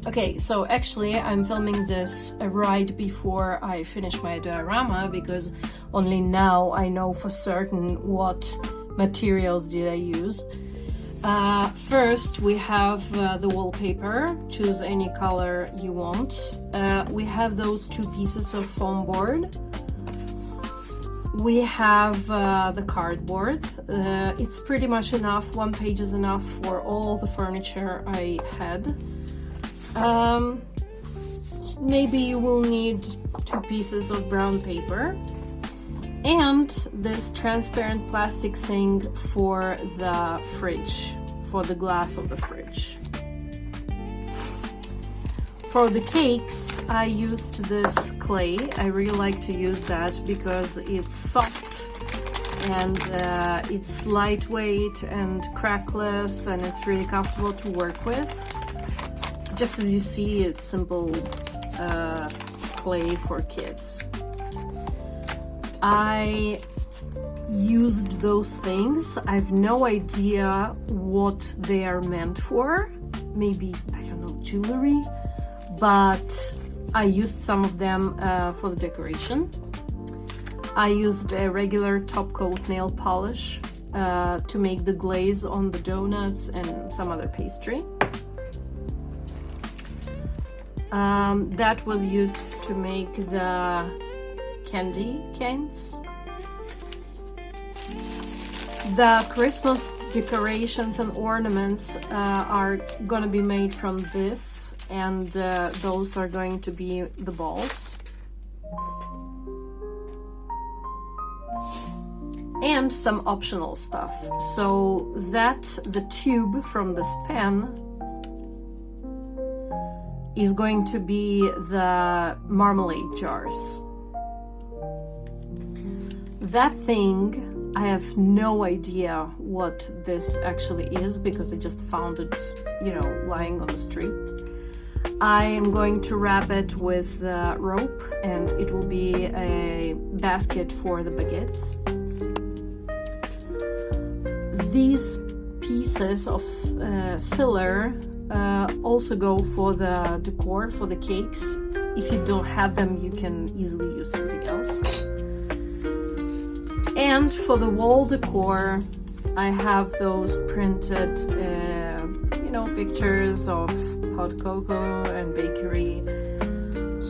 Okay, so actually I'm filming this right before I finish my diorama because only now I know for certain what materials did I use. First we have the wallpaper. Choose any color you want. We have those 2 pieces of foam board. We have the cardboard. It's pretty much enough. 1 page is enough for all the furniture I had. Maybe you will need 2 pieces of brown paper and this transparent plastic thing for the fridge, for the glass of the fridge. For the cakes, I used this clay. I really like to use that because it's soft and it's lightweight and crackless, and it's really comfortable to work with. Just as you see, it's simple clay for kids. I used those things. I have no idea what they are meant for. Maybe, I don't know, jewelry, but I used some of them for the decoration. I used a regular top coat nail polish to make the glaze on the donuts and some other pastry. That was used to make the candy canes. The Christmas decorations and ornaments are gonna be made from this, and those are going to be the balls. And some optional stuff. So the tube from this pen is going to be the marmalade jars. That thing, I have no idea what this actually is because I just found it, you know, lying on the street. I am going to wrap it with rope, and it will be a basket for the baguettes. These pieces of filler also go for the decor, for the cakes. If you don't have them, you can easily use something else. And for the wall decor, I have those printed, you know, pictures of hot cocoa and bakery.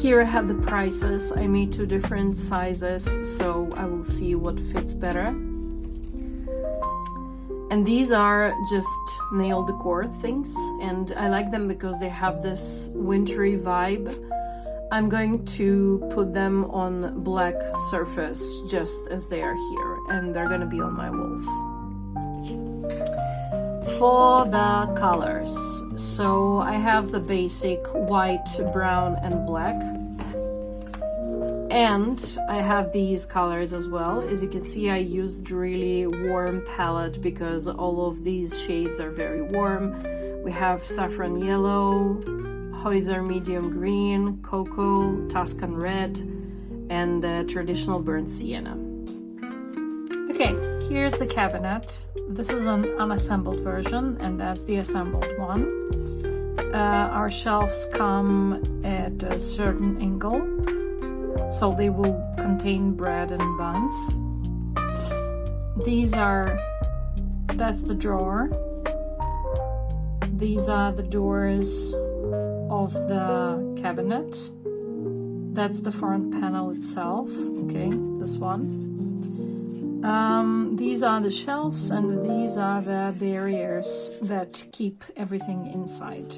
Here I have the prices. I made 2 different sizes, so I will see what fits better. And these are just nail decor things, and I like them because they have this wintry vibe. I'm going to put them on black surface just as they are here, and they're gonna be on my walls. For the colors, so I have the basic white, brown and black, and I have these colors as well. As you can see, I used really warm palette because all of these shades are very warm. We have saffron yellow, Heuser medium green, cocoa, Tuscan red, and traditional burnt sienna. Okay, here's the cabinet. This is an unassembled version, and that's the assembled one. Our shelves come at a certain angle, so they will contain bread and buns. That's the drawer. These are the doors of the cabinet. That's the front panel itself. Okay, this one. These are the shelves, and these are the barriers that keep everything inside.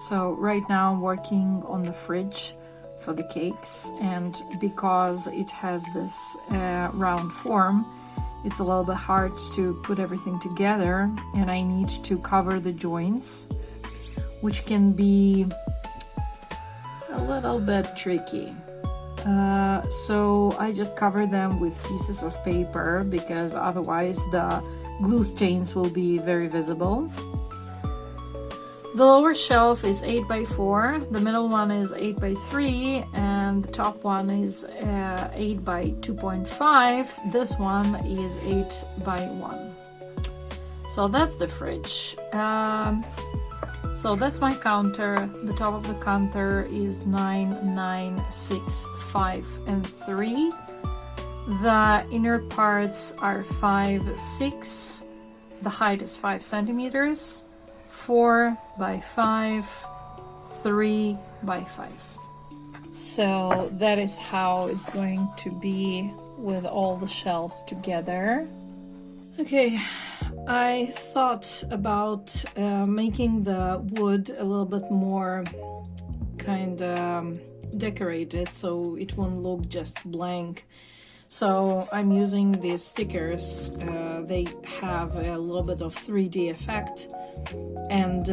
So right now I'm working on the fridge for the cakes, and because it has this round form, it's a little bit hard to put everything together, and I need to cover the joints, which can be a little bit tricky. So I just cover them with pieces of paper because otherwise the glue stains will be very visible. The lower shelf is 8 by 4, the middle one is 8 by 3, and the top one is 8 by 2.5. This one is 8 by 1. So that's the fridge. So that's my counter. The top of the counter is 9, 9, 6, 5, and 3. The inner parts are 5, 6. The height is 5 centimeters. 4 by 5, 3 by 5. So that is how it's going to be with all the shelves together. Okay, I thought about making the wood a little bit more kind of decorated so it won't look just blank. So I'm using these stickers. They have a little bit of 3D effect, and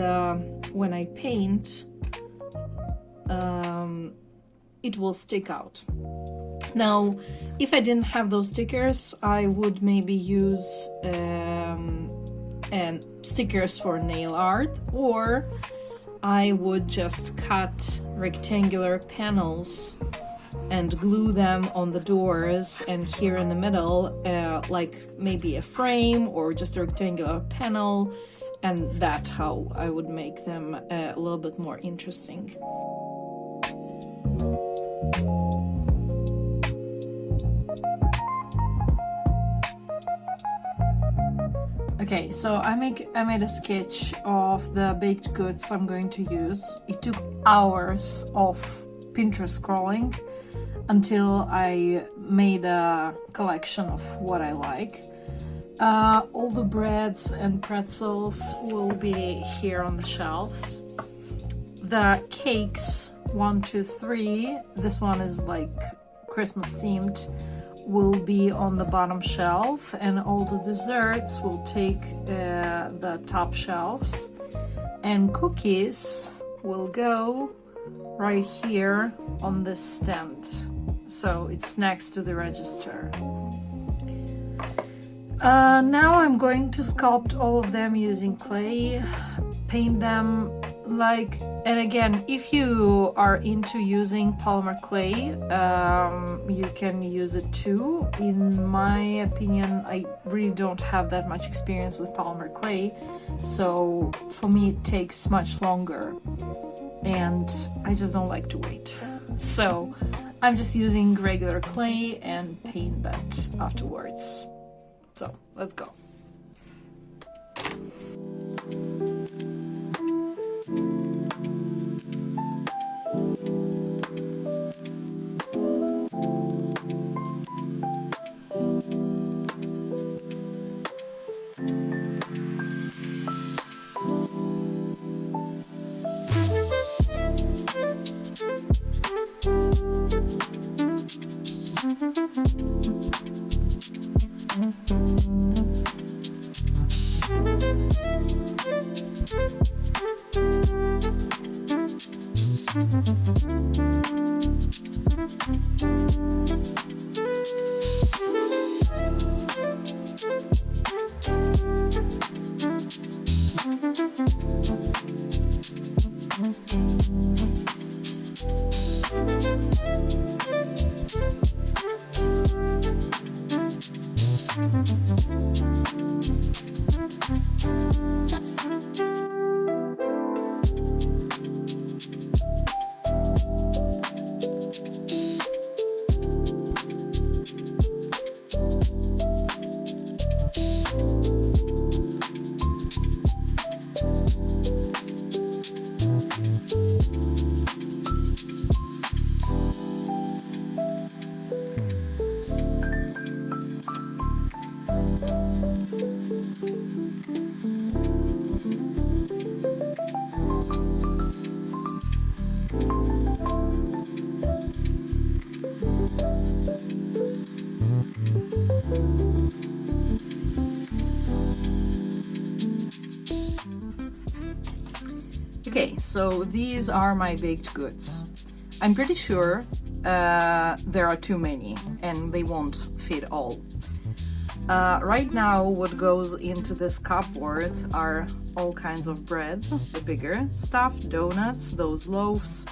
when I paint, it will stick out. Now, if I didn't have those stickers, I would maybe use stickers for nail art, or I would just cut rectangular panels and glue them on the doors, and here in the middle, like maybe a frame or just a rectangular panel, and that's how I would make them a little bit more interesting. Okay, so I made a sketch of the baked goods I'm going to use. It took hours of Pinterest scrolling until I made a collection of what I like. All the breads and pretzels will be here on the shelves. The cakes, 1, 2, 3, this one is like Christmas themed, will be on the bottom shelf, and all the desserts will take the top shelves, and cookies will go right here on this stand, so it's next to the register. Now I'm going to sculpt all of them using clay, paint them like, and again, if you are into using polymer clay, you can use it too. In my opinion, I really don't have that much experience with polymer clay, so for me it takes much longer, and I just don't like to wait. So I'm just using regular clay and paint that afterwards. So let's go. Okay, so these are my baked goods. I'm pretty sure there are too many and they won't fit all. Right now what goes into this cupboard are all kinds of breads, the bigger stuff, donuts, those loaves,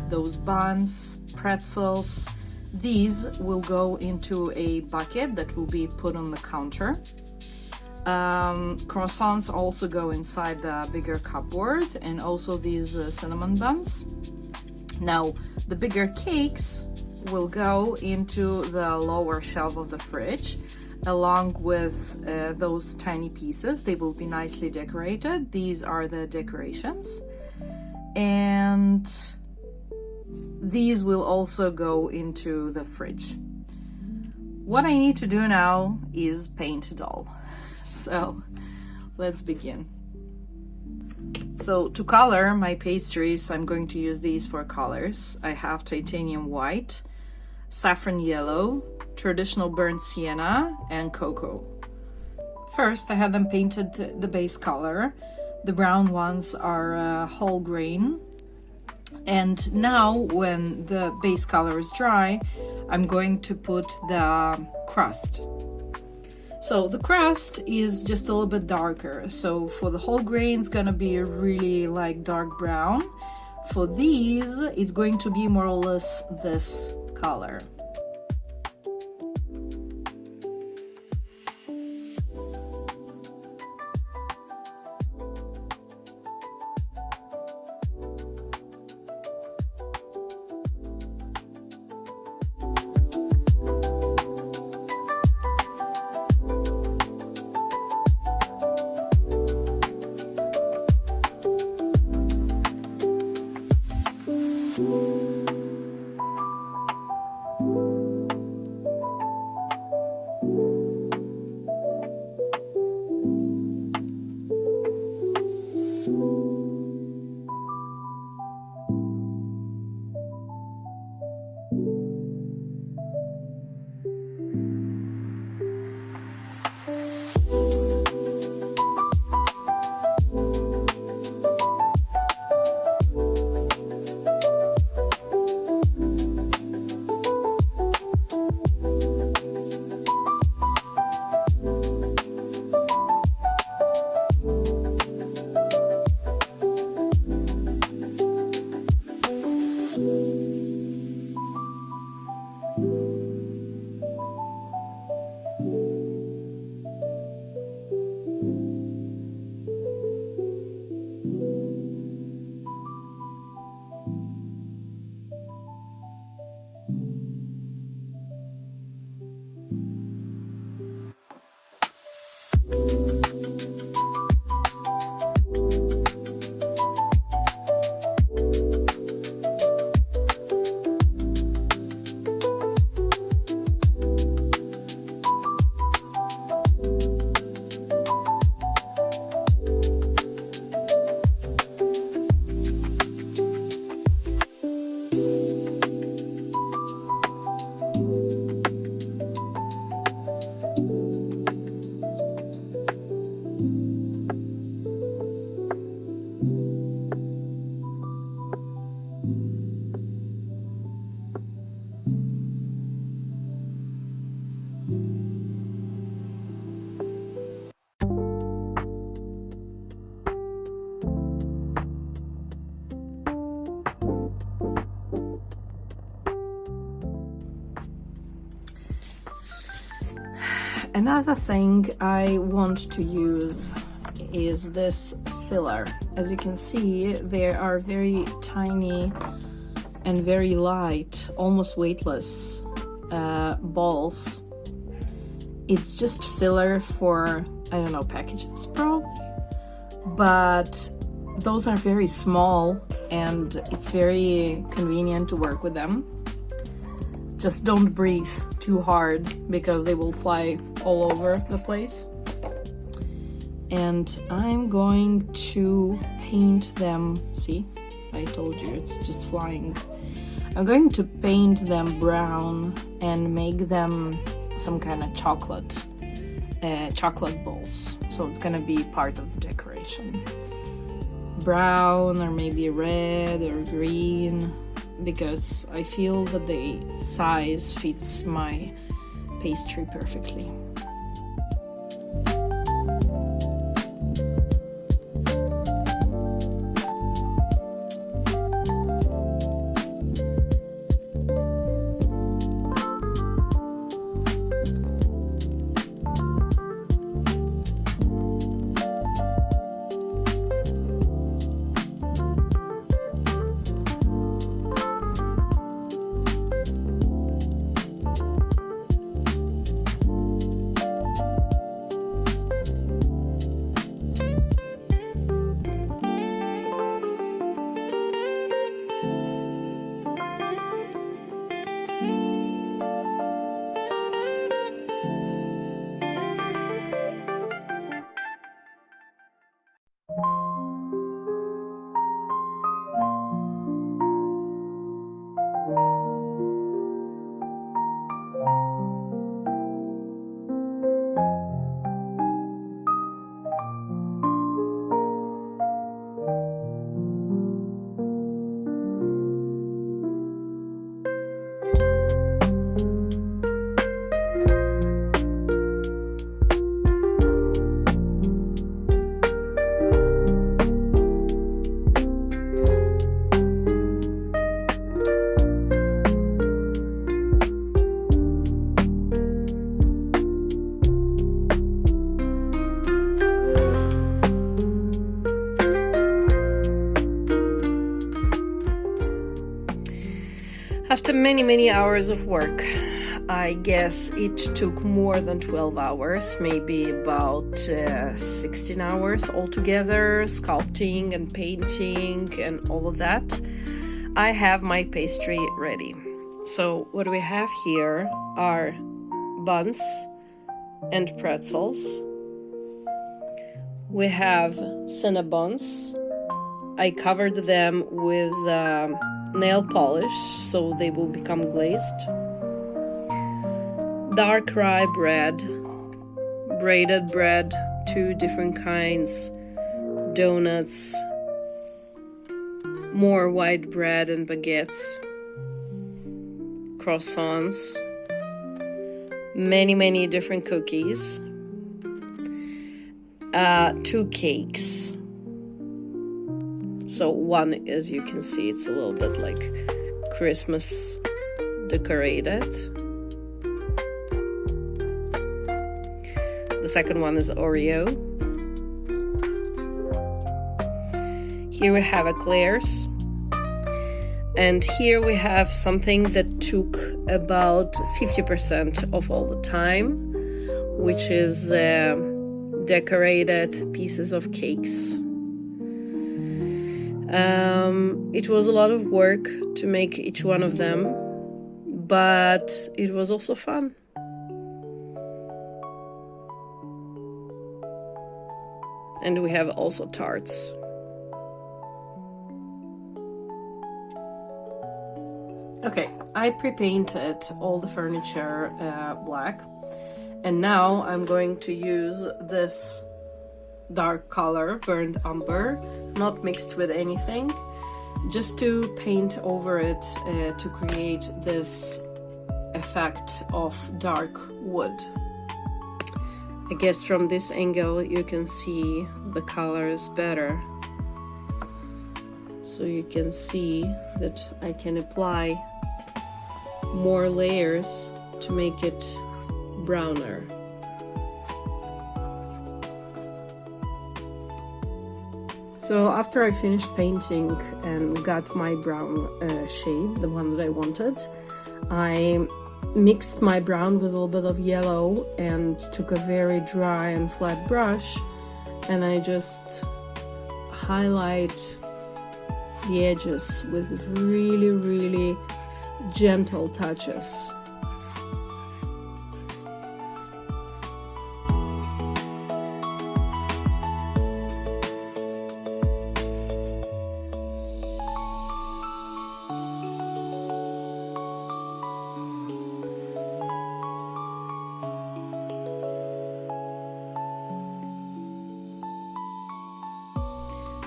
those buns, pretzels. These will go into a bucket that will be put on the counter. Croissants also go inside the bigger cupboard, and also these cinnamon buns. Now, the bigger cakes will go into the lower shelf of the fridge, along with those tiny pieces. They will be nicely decorated. These are the decorations. And these will also go into the fridge. What I need to do now is paint it all. So let's begin. So to color my pastries, I'm going to use these for colors. I have titanium white, saffron yellow, traditional burnt sienna, and cocoa. First, I had them painted the base color. The brown ones are whole grain. And now when the base color is dry, I'm going to put the crust. So the crust is just a little bit darker. So for the whole grain, it's gonna be really like dark brown. For these, it's going to be more or less this color. Another thing I want to use is this filler. As you can see, there are very tiny and very light, almost weightless balls. It's just filler for, I don't know, packages probably, but those are very small and it's very convenient to work with them. Just don't breathe too hard because they will fly all over the place. And I'm going to paint them. See, I told you it's just flying. I'm going to paint them brown and make them some kind of chocolate balls. So it's gonna be part of the decoration. brown or maybe red or green, because I feel that the size fits my pastry perfectly. After many hours of work, I guess it took more than 12 hours, maybe about 16 hours altogether, sculpting and painting and all of that. I have my pastry ready. So what we have here are buns and pretzels. We have Cinnabons. I covered them with nail polish so they will become glazed. Dark rye bread, braided bread, 2 different kinds, donuts, more white bread and baguettes, croissants, many different cookies, 2 cakes. So one, as you can see, it's a little bit like Christmas decorated. The second one is Oreo. Here we have eclairs. And here we have something that took about 50% of all the time, which is decorated pieces of cakes. It was a lot of work to make each one of them, but it was also fun. And we have also tarts. Okay, I pre-painted all the furniture black, and now I'm going to use this dark color, burnt umber, not mixed with anything, just to paint over it to create this effect of dark wood. I guess from this angle you can see the colors better. So you can see that I can apply more layers to make it browner. So after I finished painting and got my brown shade, the one that I wanted, I mixed my brown with a little bit of yellow and took a very dry and flat brush, and I just highlight the edges with really gentle touches.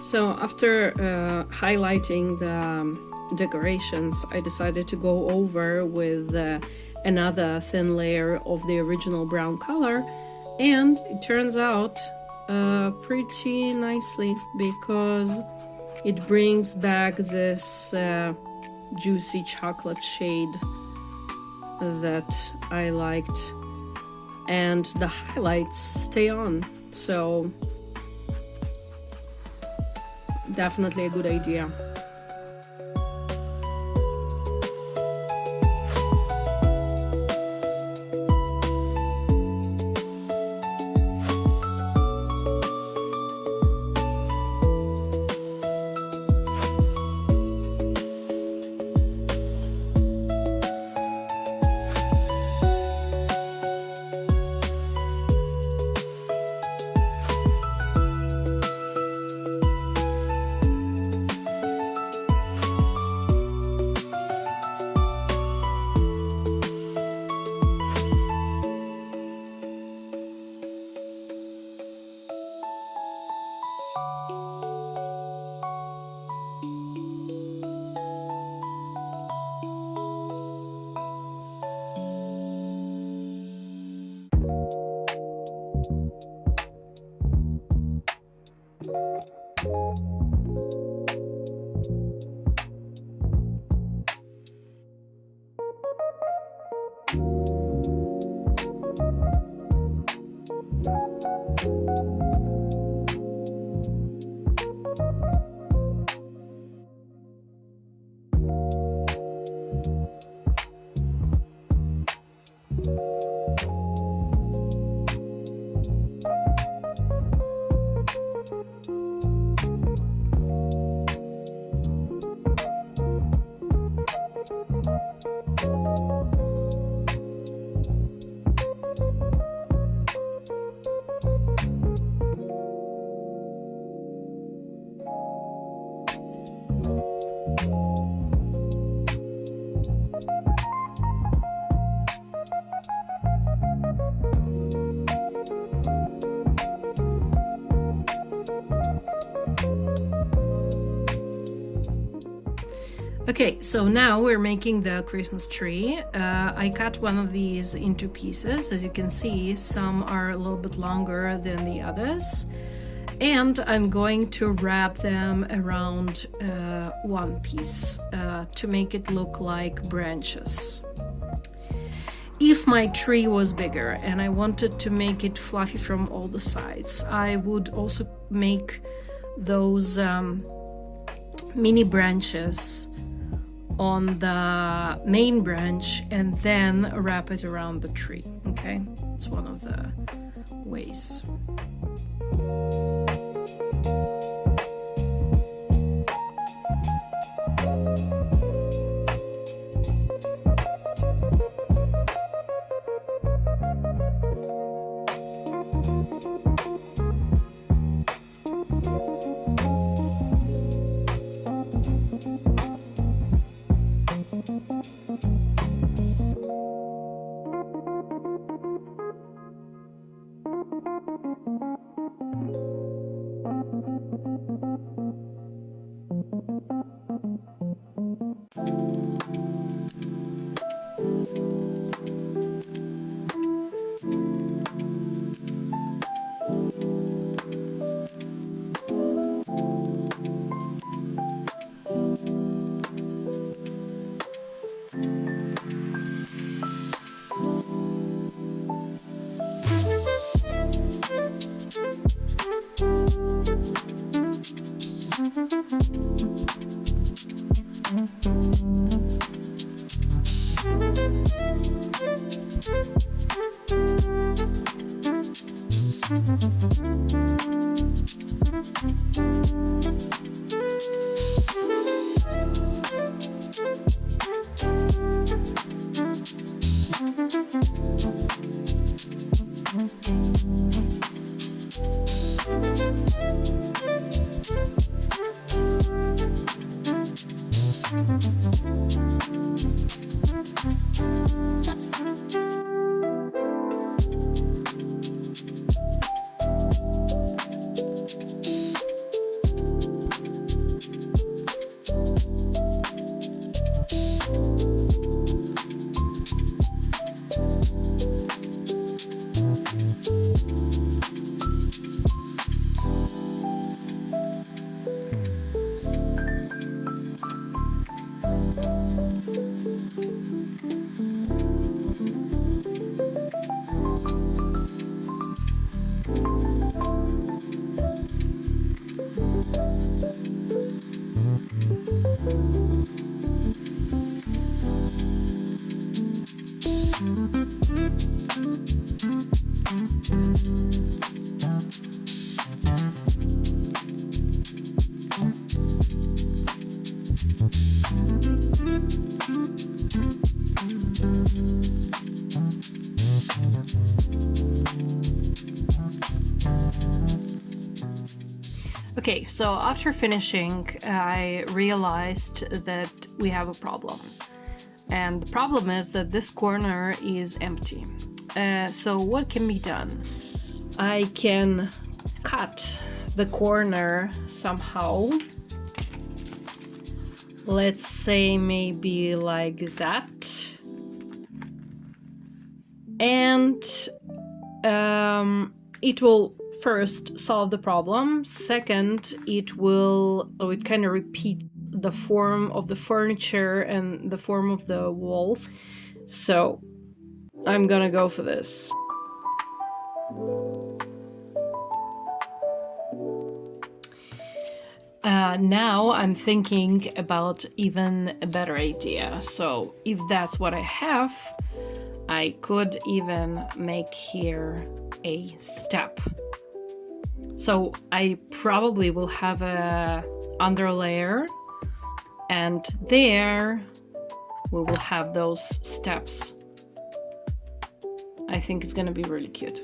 So after highlighting the decorations, I decided to go over with another thin layer of the original brown color, and it turns out pretty nicely because it brings back this juicy chocolate shade that I liked, and the highlights stay on, so definitely a good idea. Okay, so now we're making the Christmas tree. I cut one of these into pieces. As you can see, some are a little bit longer than the others. And I'm going to wrap them around one piece to make it look like branches. If my tree was bigger and I wanted to make it fluffy from all the sides, I would also make those mini branches on the main branch and then wrap it around the tree. Okay, it's one of the ways. Okay, so after finishing, I realized that we have a problem. And the problem is that this corner is empty. So what can be done? I can cut the corner somehow. Let's say maybe like that. And it will first solve the problem. Second, it kind of repeats the form of the furniture and the form of the walls. So I'm gonna go for this. Now I'm thinking about even a better idea. So if that's what I have, I could even make here a step. So I probably will have a underlayer, and there we will have those steps. I think it's gonna be really cute.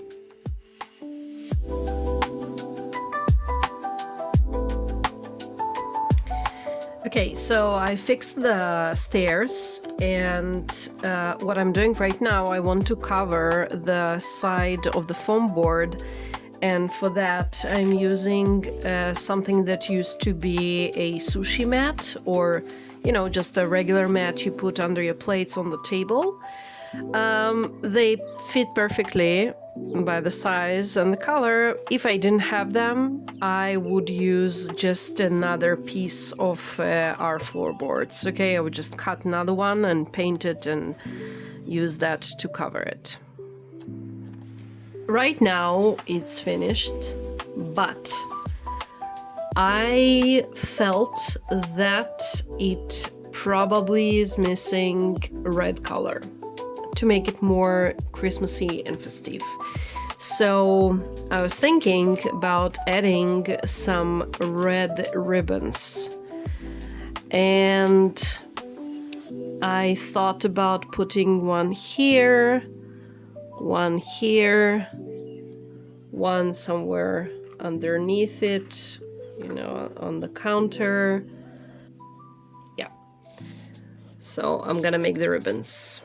Okay, so I fixed the stairs, and what I'm doing right now, I want to cover the side of the foam board, and for that I'm using something that used to be a sushi mat, or just a regular mat you put under your plates on the table. They fit perfectly by the size and the color. If I didn't have them, I would use just another piece of our floorboards. Okay, I would just cut another one and paint it and use that to cover it. Right now it's finished, but I felt that it probably is missing red color to make it more Christmassy and festive. So I was thinking about adding some red ribbons. And I thought about putting one here, one somewhere underneath it, on the counter. Yeah. So I'm gonna make the ribbons.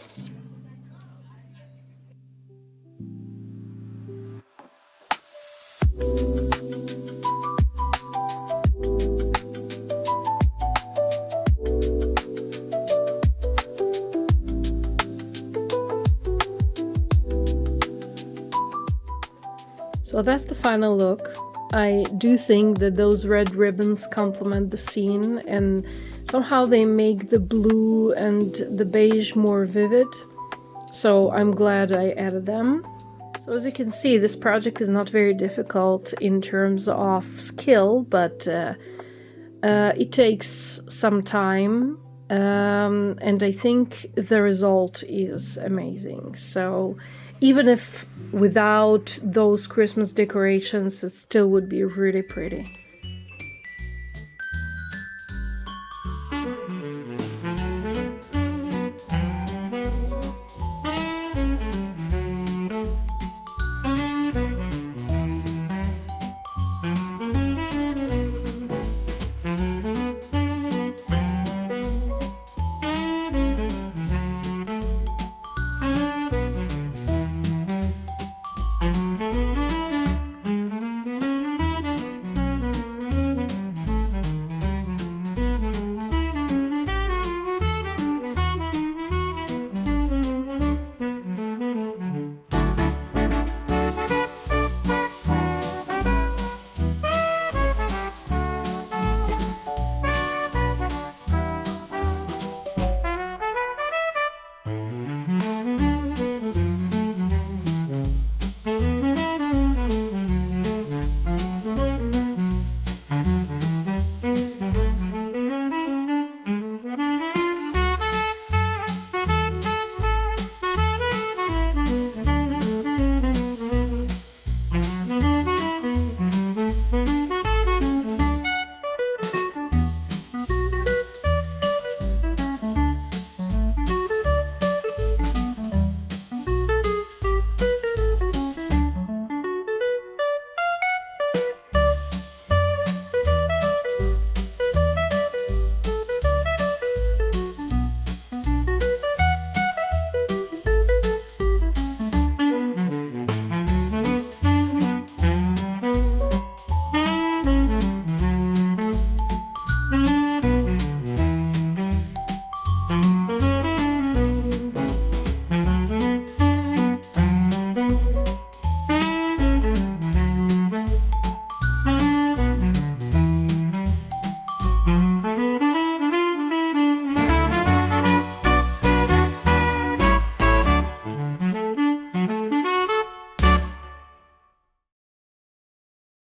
So that's the final look. I do think that those red ribbons complement the scene, and somehow they make the blue and the beige more vivid. So I'm glad I added them. So as you can see, this project is not very difficult in terms of skill, but it takes some time. And I think the result is amazing. So even if without those Christmas decorations, it still would be really pretty.